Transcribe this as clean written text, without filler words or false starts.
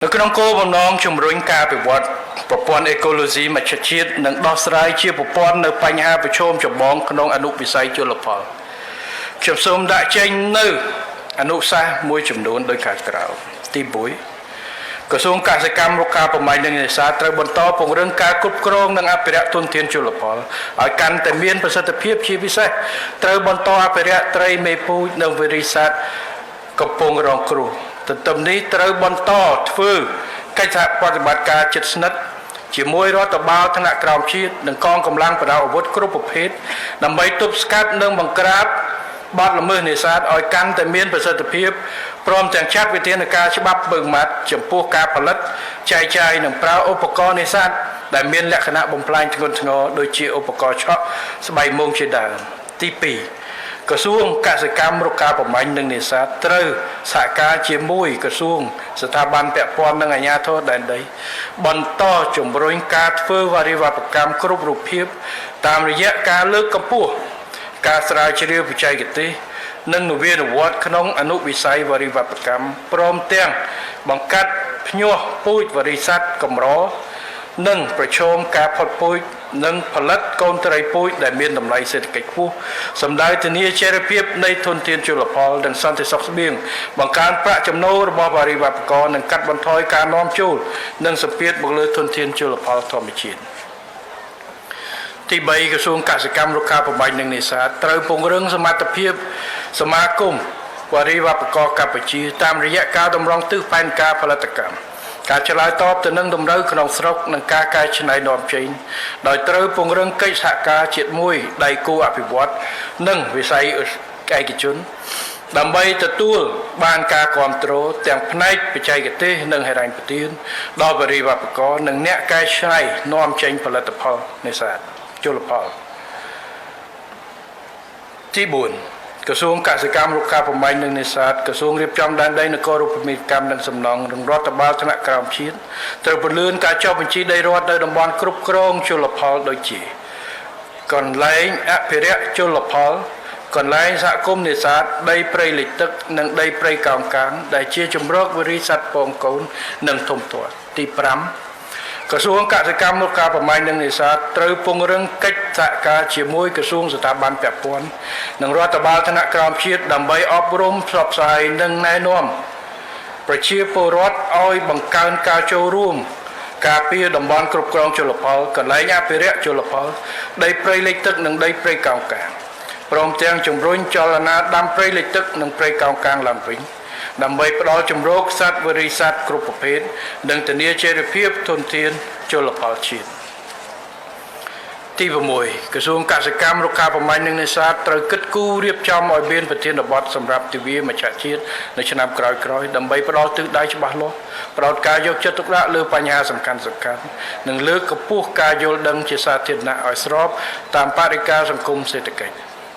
នៅក្នុងគោលបំណងជំរុញការវិវត្តប្រព័ន្ធអេកូឡូស៊ីមជ្ឈជាតិនិងដោះស្រាយជាប្រព័ន្ធនៅបញ្ហាប្រឈមចម្បងក្នុងអនុវិស័យជលផលខ្ញុំសូមដាក់ចេញនៅអនុសាសន៍មួយចំនួនដូចខាងក្រោមទី1ក្រសួងកសិកម្មរុក្ខាប្រមាញ់និងនេសាទត្រូវបន្តពង្រឹងការគ្រប់គ្រងនិងអភិរក្សធនធានជលផលឲ្យកាន់តែមានប្រសិទ្ធភាពជាពិសេសត្រូវបន្តអភិរក្សត្រីមេពូជនិងវិរិយសត្វកំពុងរងគ្រោះទន្ទឹមនេះត្រូវបន្តធ្វើកិច្ចសហប្រតិបត្តិការជិតស្និទ្ធជាមួយរដ្ឋបាលថ្នាក់ក្រោមជាតិនិងកងកម្លាំងប្រដាប់អាវុធគ្រប់ប្រភេទដើម្បីទប់ស្កាត់និងបង្ក្រាបបទល្មើសនេសាទឲ្យកាន់តែមានប្រសិទ្ធភាពព្រមទាំងចាត់វិធានការច្បាប់បឹងម៉ាត់ចំពោះការផលិតចែកចាយនិងប្រើឧបករណ៍នេសាទដែលមានលក្ខណៈបំផ្លាញធ្ងន់ធ្ងរដូចជាឧបករណ៍ឆក់ស្បៃមុងជាដើមទី2ក្រសួងកសិកម្មរុក្ខាប្រមាញ់និងនេសាទត្រូវសហការជាមួយក្រសួងស្ថាប័នពាក់ព័ន្ធនិងអាជ្ញាធរដែនដីបន្តជំរុញការធ្វើវារីវប្បកម្មគ្រប់រូបភាពតាមរយៈការលើកកម្ពស់ការស្រាវជ្រាវបច្ចេកទេសនិងនវានុវត្តន៍ក្នុងអនុវិស័យវារីវប្បកម្មព្រមទាំងបង្កាត់ភ្ញាស់ពូជវរិយសត្វកម្រនិងប្រឈមការផុតពូជនិងផលិតកូនត្រីពូជដែលមានតម្លៃសេដ្ឋកិច្ចខ្ពស់សម្ដៅធានាចីរភាពនៃធនធានជលផលនិងសន្តិសុខស្បៀងបង្កើនប្រាក់ចំណូលរបស់វារីវប្បករនិងកាត់បន្ថយការនាំចូលនិងសម្ពាធមកលើធនធានជលផលធម្មជាតិទី3ក្រសួងកសិកម្មរុក្ខាប្រមាញ់និងនេសាទត្រូវពង្រឹងសមត្ថភាពសមាគមវារីវប្បករកម្ពុជាតាមរយៈការតម្រង់ទិសផែនការផលិតកម្មការឆ្លើយតបទៅនឹងតម្រូវក្នុងស្រុកនិងការកែច្នៃនាំចេញដោយត្រូវពង្រឹងកិច្ចសហការជាមួយដៃគូអភិវឌ្ឍនិងវិស័យឯកជនដើម្បីទទួលបានការគ្រប់គ្រងទាំងផ្នែកបច្ចេកទេសនិងហិរញ្ញប្បទានដល់វារីវប្បករនិងអ្នកកែច្នៃនាំចេញផលិតផលនេសាទជលផលទី4ក្រសួងកសិកម្មរុក្ខាប្រមាញ់និងនេសាទក្រសួងរៀបចំដែនដីនគររូបនីយកម្មនិងសំណង់និងរដ្ឋបាលថ្នាក់ក្រោមជាតិត្រូវពន្លឿនការចុះបញ្ជីដីរដ្ឋនៅតំបន់គ្រប់គ្រងជលផលដូចជាកន្លែងអភិរក្សជលផលកន្លែងសហគមន៍នេសាទដីព្រៃលិចទឹកនិងដីព្រៃកោងកាងដែលជាជំរកវិរិយសត្វពងកូននិងធំធាត់ទី5ក្រសួងកសិកម្មរុក្ខាប្រមាញ់និងនេសាទត្រូវពង្រឹងកិច្ចសហការជាមួយក្រសួងស្ថាប័នពាក់ព័ន្ធនិងរដ្ឋបាលថ្នាក់ក្រោមជាតិដើម្បីអប់រំផ្សព្វផ្សាយនិងណែនាំប្រជាពលរដ្ឋឲ្យបង្កើនការចូលរួមការពារតំបន់គ្រប់គ្រងជលផលកន្លែងអភិរក្សជលផលដីព្រៃលិចទឹកនិងដីព្រៃកោងកាងព្រមទាំងជំរុញចលនាដាំព្រៃលិចទឹកនិងព្រៃកោងកាងឡើងវិញដើម្បីផ្ដល់ជំរកសត្វវិរិយសត្វគ្រប់ប្រភេទនិងធានាចីរភាពធនធានជលផលជាតិទី6ក្រសួងកសិកម្មរុក្ខាប្រមាញ់និងនេសាទត្រូវគិតគូររៀបចំឲ្យមានប្រធានបទសម្រាប់ទិវាមជ្ឈជាតិនៅឆ្នាំក្រោយៗដើម្បីផ្ដល់ទិសដៅច្បាស់លាស់ផ្ដោតការយកចិត្តទុកដាក់លើបញ្ហាសំខាន់ៗនិងលើកកម្ពស់ការយល់ដឹងជាសាធារណៈឲ្យស្របតាមបរិកាសសង្គមសេដ្ឋកិច្ច